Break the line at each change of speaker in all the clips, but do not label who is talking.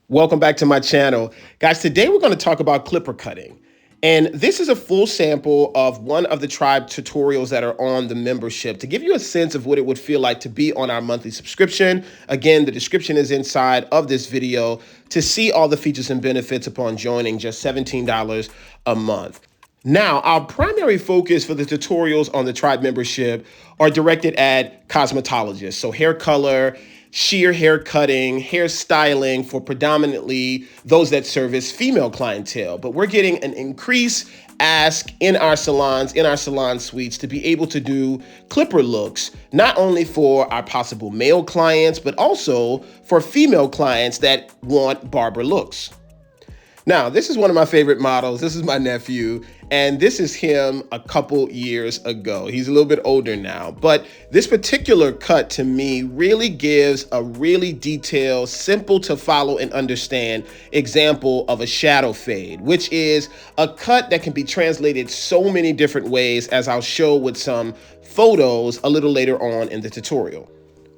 Welcome back to my channel. Guys, today we're going to talk about clipper cutting. And this is a full sample of one of the tribe tutorials that are on the membership to give you a sense of what it would feel like to be on our monthly subscription. Again, the description is inside of this video to see all the features and benefits upon joining just $17 a month. Now, our primary focus for the tutorials on the tribe membership are directed at cosmetologists, so hair color, sheer hair cutting, hair styling for predominantly those that service female clientele. But we're getting an increased ask in our salons, in our salon suites, to be able to do clipper looks, not only for our possible male clients, but also for female clients that want barber looks. Now, this is one of my favorite models. This is my nephew, and this is him a couple years ago. He's a little bit older now, but this particular cut to me really gives a really detailed, simple to follow and understand example of a shadow fade, which is a cut that can be translated so many different ways, as I'll show with some photos a little later on in the tutorial.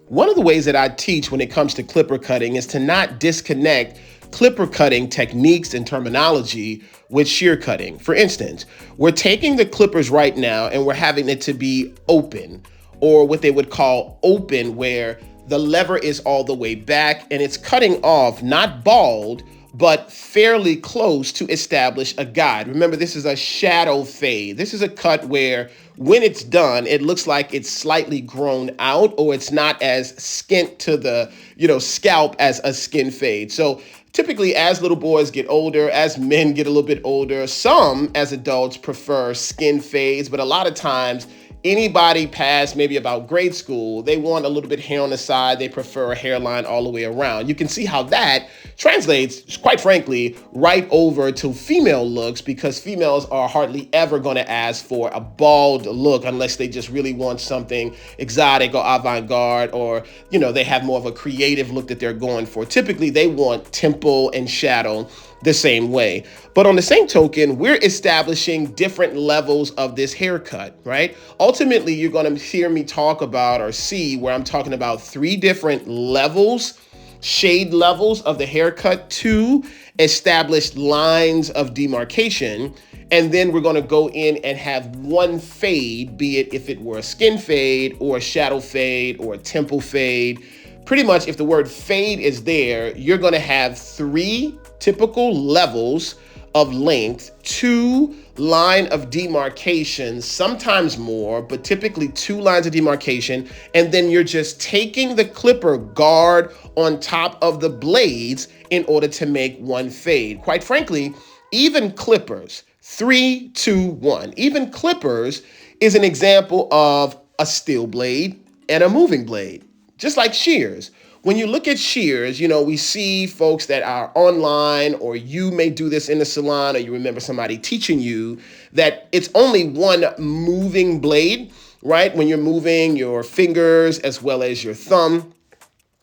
One of the ways that I teach when it comes to clipper cutting is to not disconnect clipper cutting techniques and terminology with shear cutting. For instance, we're taking the clippers right now and we're having it to be open, or what they would call open, where the lever is all the way back and it's cutting off, not bald, but fairly close to establish a guide. Remember, this is a shadow fade. This is a cut where when it's done, it looks like it's slightly grown out, or it's not as skint to the, scalp as a skin fade. So typically, as little boys get older, as men get a little bit older, some as adults prefer skin fades, but a lot of times anybody past maybe about grade school, they want a little bit hair on the side. They prefer a hairline all the way around. You can see how that translates, quite frankly, right over to female looks, because females are hardly ever going to ask for a bald look unless they just really want something exotic or avant-garde, or, they have more of a creative look that they're going for. Typically, they want temple and shadow the same way. But on the same token, we're establishing different levels of this haircut, right? Ultimately, you're going to hear me talk about, or see where I'm talking about, 3 different levels, shade levels of the haircut, 2 established lines of demarcation. And then we're going to go in and have one fade, be it if it were a skin fade or a shadow fade or a temple fade. Pretty much, if the word fade is there, you're going to have 3 typical levels of length, 2 line of demarcation, sometimes more, but typically 2 lines of demarcation. And then you're just taking the clipper guard on top of the blades in order to make one fade. Quite frankly, even clippers, 3, 2, 1, even clippers is an example of a still blade and a moving blade. Just like shears. When you look at shears, we see folks that are online, or you may do this in the salon, or you remember somebody teaching you that it's only one moving blade, right? When you're moving your fingers as well as your thumb,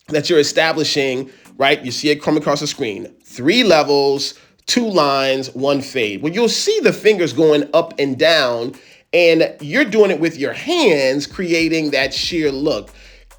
that you're establishing, right? You see it come across the screen. 3 levels, 2 lines, 1 fade. Well, you'll see the fingers going up and down, and you're doing it with your hands, creating that sheer look.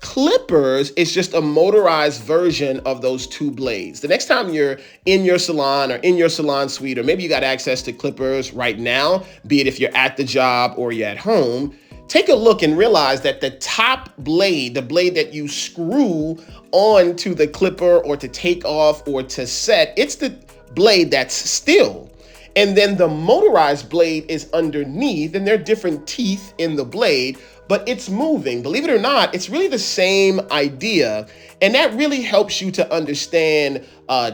Clippers is just a motorized version of those 2 blades. The next time you're in your salon or in your salon suite, or maybe you got access to clippers right now, be it if you're at the job or you're at home, take a look and realize that the top blade, the blade that you screw onto the clipper or to take off or to set, it's the blade that's still. And then the motorized blade is underneath, and there are different teeth in the blade, but it's moving. Believe it or not, it's really the same idea. And that really helps you to understand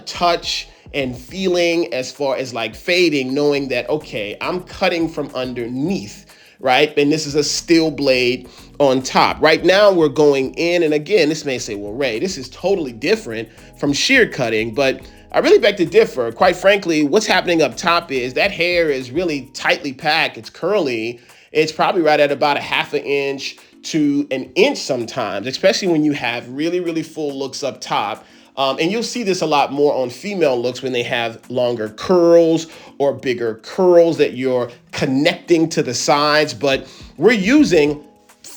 touch and feeling as far as like fading, knowing that, okay, I'm cutting from underneath, right? And this is a steel blade on top. Right now we're going in, and again, this may say, well, Ray, this is totally different from shear cutting, but I really beg to differ. Quite frankly, what's happening up top is that hair is really tightly packed. It's curly. It's probably right at about 1/2 inch to 1 inch sometimes, especially when you have really, really full looks up top. And you'll see this a lot more on female looks when they have longer curls or bigger curls that you're connecting to the sides. But we're using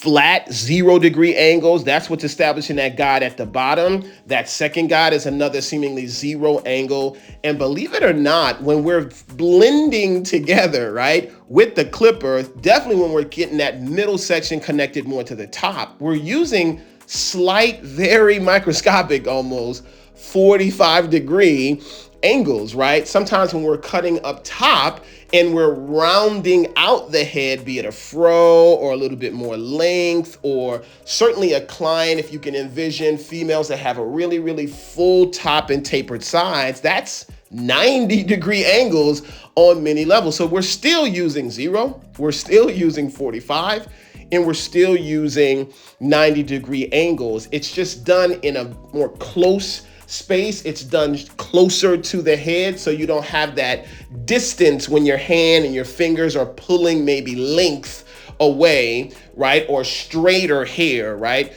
flat 0-degree angles. That's what's establishing that guide at the bottom. That second guide is another seemingly 0 angle. And believe it or not, when we're blending together, right, with the clipper, definitely when we're getting that middle section connected more to the top, we're using slight, very microscopic almost 45-degree angles, right? Sometimes when we're cutting up top and we're rounding out the head, be it a fro or a little bit more length, or certainly a client, if you can envision females that have a really, really full top and tapered sides, that's 90-degree angles on many levels. So we're still using 0, we're still using 45, and we're still using 90-degree angles. It's just done in a more close space. It's done closer to the head, so you don't have that distance when your hand and your fingers are pulling maybe length away, right, or straighter hair, right,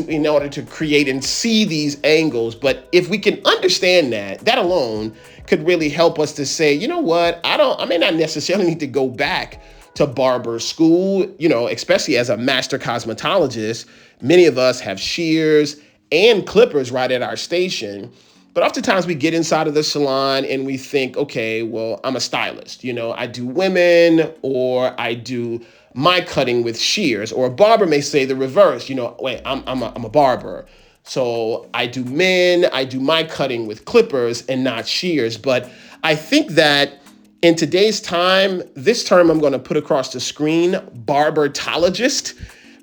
in order to create and see these angles. But if we can understand that alone could really help us to say, you know what, I may not necessarily need to go back to barber school, especially as a master cosmetologist. Many of us have shears and clippers right at our station. But oftentimes we get inside of the salon and we think, okay, well, I'm a stylist. I do women, or I do my cutting with shears, or a barber may say the reverse. Wait, I'm a barber. So I do men, I do my cutting with clippers and not shears. But I think that in today's time, this term I'm going to put across the screen, barbertologist,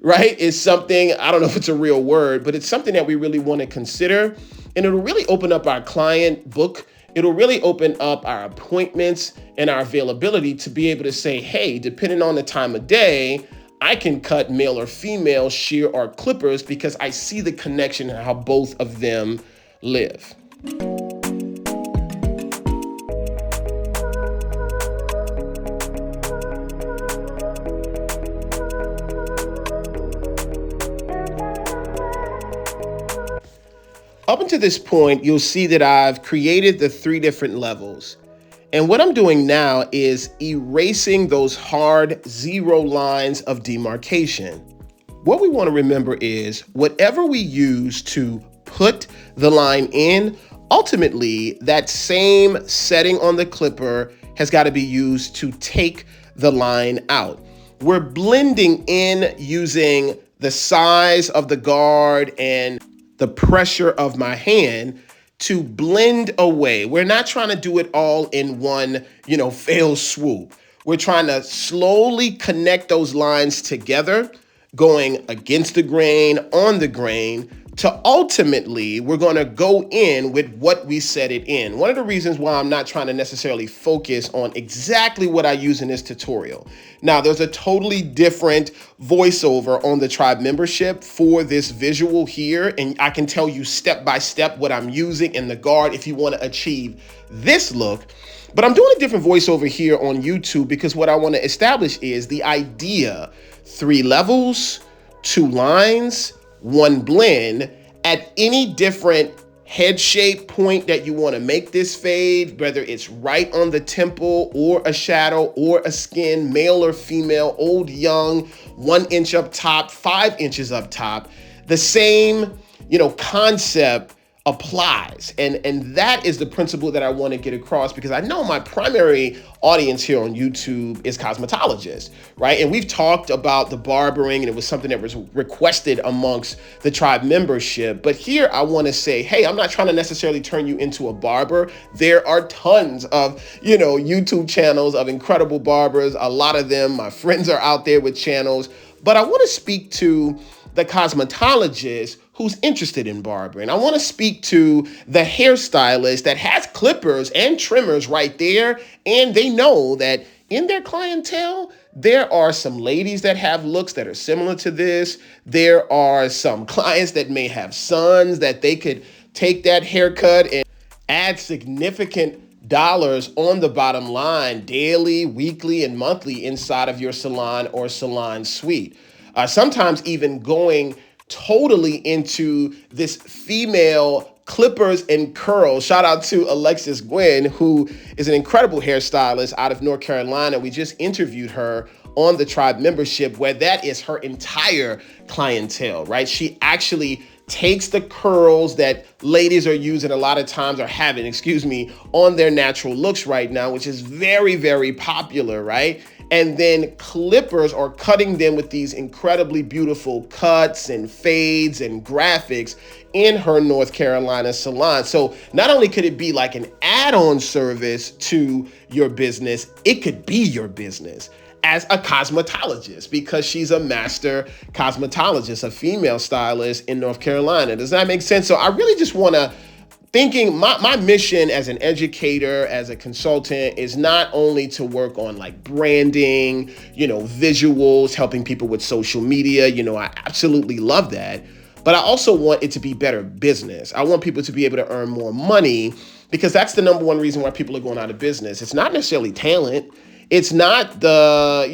right, is something, I don't know if it's a real word, but it's something that we really want to consider. And it'll really open up our client book. It'll really open up our appointments and our availability to be able to say, hey, depending on the time of day, I can cut male or female, shear or clippers, because I see the connection and how both of them live. Up until this point, you'll see that I've created the 3 different levels. And what I'm doing now is erasing those hard 0 lines of demarcation. What we want to remember is whatever we use to put the line in, ultimately that same setting on the clipper has got to be used to take the line out. We're blending in using the size of the guard and the pressure of my hand to blend away. We're not trying to do it all in one, fail swoop. We're trying to slowly connect those lines together, going against the grain, on the grain, to ultimately, we're going to go in with what we set it in. One of the reasons why I'm not trying to necessarily focus on exactly what I use in this tutorial. Now, there's a totally different voiceover on the Tribe membership for this visual here, and I can tell you step by step what I'm using in the guard if you want to achieve this look. But I'm doing a different voiceover here on YouTube because what I want to establish is the idea: 3 levels, 2 lines, 1 blend at any different head shape point that you want to make this fade, whether it's right on the temple or a shadow or a skin, male or female, old, young, 1 inch up top, 5 inches up top. The same, concept applies. And that is the principle that I want to get across, because I know my primary audience here on YouTube is cosmetologists, right? And we've talked about the barbering, and it was something that was requested amongst the Tribe membership. But here I want to say, hey, I'm not trying to necessarily turn you into a barber. There are tons of, YouTube channels of incredible barbers. A lot of them, my friends, are out there with channels. But I want to speak to the cosmetologist who's interested in barbering. I want to speak to the hairstylist that has clippers and trimmers right there, and they know that in their clientele, there are some ladies that have looks that are similar to this. There are some clients that may have sons that they could take that haircut and add significant dollars on the bottom line daily, weekly, and monthly inside of your salon or salon suite. Sometimes even going totally into this female clippers and curls. Shout out to Alexis Gwen, who is an incredible hairstylist out of North Carolina. We just interviewed her on the tribe membership, where that is her entire clientele, right? She actually takes the curls that ladies are using a lot of times, or having, on their natural looks right now, which is very, very popular, right? And then clippers, or cutting them with these incredibly beautiful cuts and fades and graphics in her North Carolina salon. So not only could it be like an add-on service to your business, it could be your business as a cosmetologist, because she's a master cosmetologist, a female stylist in North Carolina. Does that make sense? So I really just want to my mission as an educator, as a consultant, is not only to work on like branding, visuals, helping people with social media. I absolutely love that. But I also want it to be better business. I want people to be able to earn more money, because that's the number one reason why people are going out of business. It's not necessarily talent. It's not the,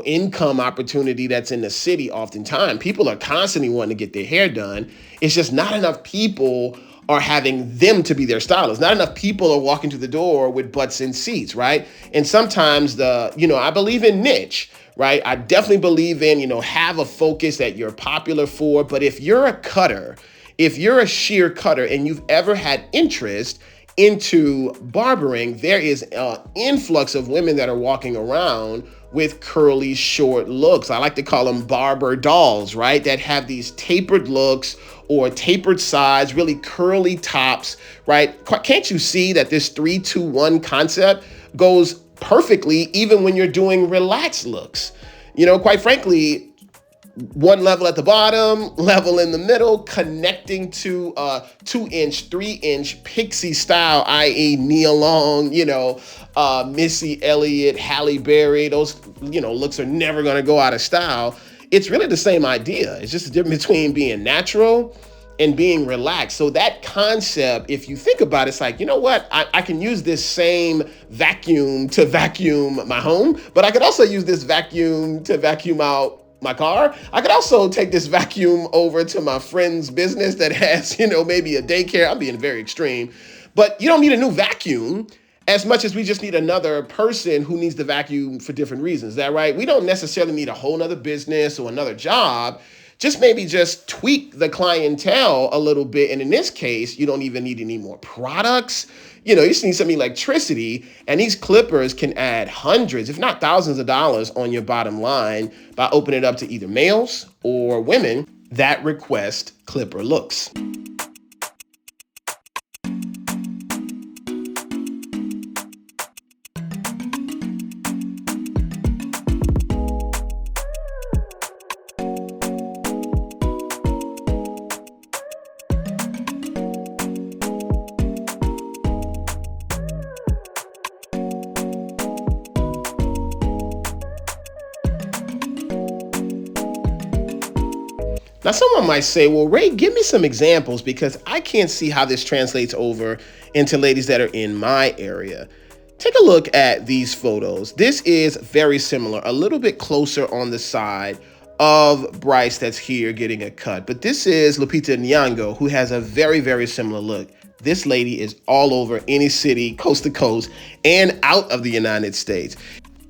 income opportunity that's in the city oftentimes. People are constantly wanting to get their hair done. It's just not enough people are having them to be their stylists. Not enough people are walking to the door with butts in seats, right? And sometimes I believe in niche, right? I definitely believe in, have a focus that you're popular for. But if you're a cutter, if you're a shear cutter and you've ever had interest into barbering, there is an influx of women that are walking around with curly, short looks. I like to call them barber dolls, right? That have these tapered looks or tapered sides, really curly tops, right? Can't you see that this 3-2-1 concept goes perfectly even when you're doing relaxed looks? Quite frankly, one level at the bottom, level in the middle, connecting to 2-inch, 3-inch pixie style, i.e. Nia Long, Missy Elliott, Halle Berry. Those, looks are never going to go out of style. It's really the same idea. It's just the difference between being natural and being relaxed. So that concept, if you think about it, it's like, you know what? I can use this same vacuum to vacuum my home, but I could also use this vacuum to vacuum out my car. I could also take this vacuum over to my friend's business that has, maybe a daycare. I'm being very extreme, but you don't need a new vacuum as much as we just need another person who needs the vacuum for different reasons. Is that right? We don't necessarily need a whole nother business or another job. Just tweak the clientele a little bit. And in this case, you don't even need any more products. You just need some electricity, and these clippers can add hundreds, if not thousands of dollars on your bottom line by opening it up to either males or women that request clipper looks. Now, someone might say, well, Ray, give me some examples, because I can't see how this translates over into ladies that are in my area. Take a look at these photos. This is very similar, a little bit closer on the side of Bryce that's here getting a cut. But this is Lupita Nyong'o, who has a very, very similar look. This lady is all over any city, coast to coast, and out of the United States.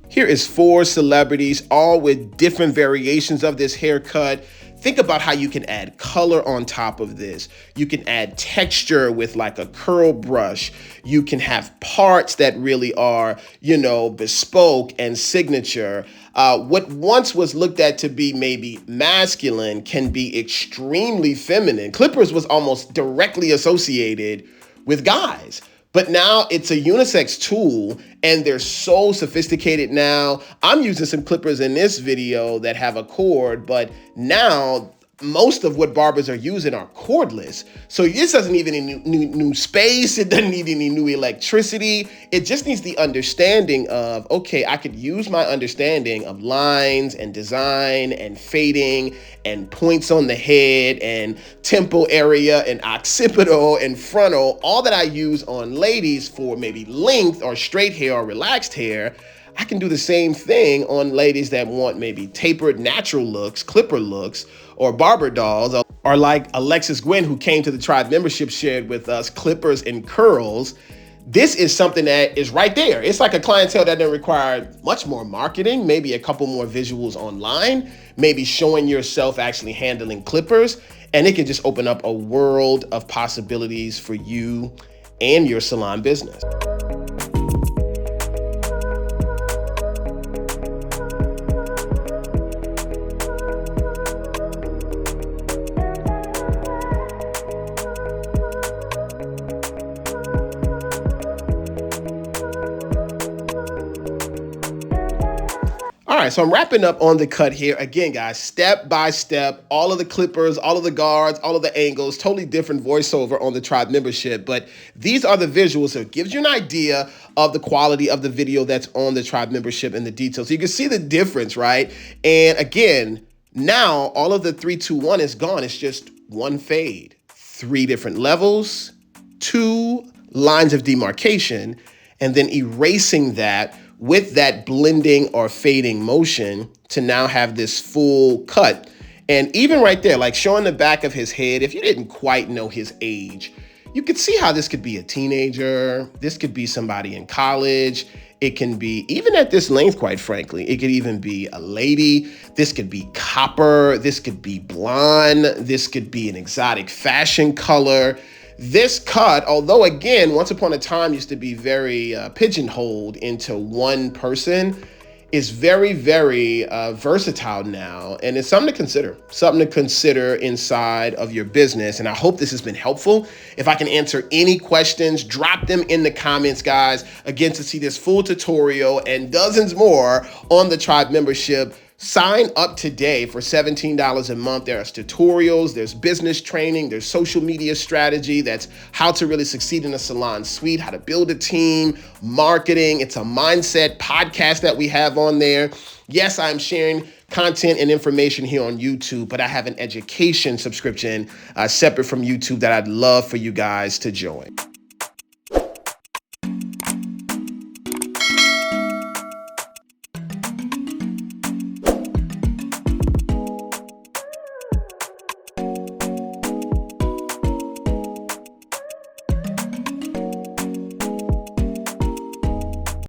Here is 4 celebrities, all with different variations of this haircut. Think about how you can add color on top of this. You can add texture with like a curl brush. You can have parts that really are, bespoke and signature. What once was looked at to be maybe masculine can be extremely feminine. Clippers was almost directly associated with guys. But now it's a unisex tool, and they're so sophisticated now. I'm using some clippers in this video that have a cord, but now most of what barbers are using are cordless. So this doesn't need any new space. It doesn't need any new electricity. It just needs the understanding of, okay, I could use my understanding of lines and design and fading and points on the head and temple area and occipital and frontal, all that I use on ladies for maybe length or straight hair or relaxed hair. I can do the same thing on ladies that want maybe tapered natural looks, clipper looks, or barber dolls, or like Alexis Gwen, who came to the tribe membership, shared with us clippers and curls. This is something that is right there. It's like a clientele that doesn't require much more marketing, maybe a couple more visuals online, maybe showing yourself actually handling clippers, and it can just open up a world of possibilities for you and your salon business. All right, so I'm wrapping up on the cut here. Again, guys, step by step, all of the clippers, all of the guards, all of the angles, totally different voiceover on the Tribe membership. But these are the visuals, so it gives you an idea of the quality of the video that's on the Tribe membership and the details. So you can see the difference, right? And again, now all of the 3, 2, 1 is gone. It's just one fade, 3 different levels, 2 lines of demarcation, and then erasing that with that blending or fading motion to now have this full cut. And even right there, like showing the back of his head, if you didn't quite know his age, you could see how this could be a teenager. This could be somebody in college. It can be, even at this length, quite frankly, it could even be a lady. This could be copper. This could be blonde. This could be an exotic fashion color. This cut, although again, once upon a time used to be very pigeonholed into one person, is very, very versatile now. And it's something to consider inside of your business. And I hope this has been helpful. If I can answer any questions, drop them in the comments, guys. Again, to see this full tutorial and dozens more on the Tribe membership, sign up today for $17 a month. There's tutorials, there's business training, there's social media strategy. That's how to really succeed in a salon suite, how to build a team, marketing. It's a mindset podcast that we have on there. Yes, I'm sharing content and information here on YouTube, but I have an education subscription separate from YouTube that I'd love for you guys to join.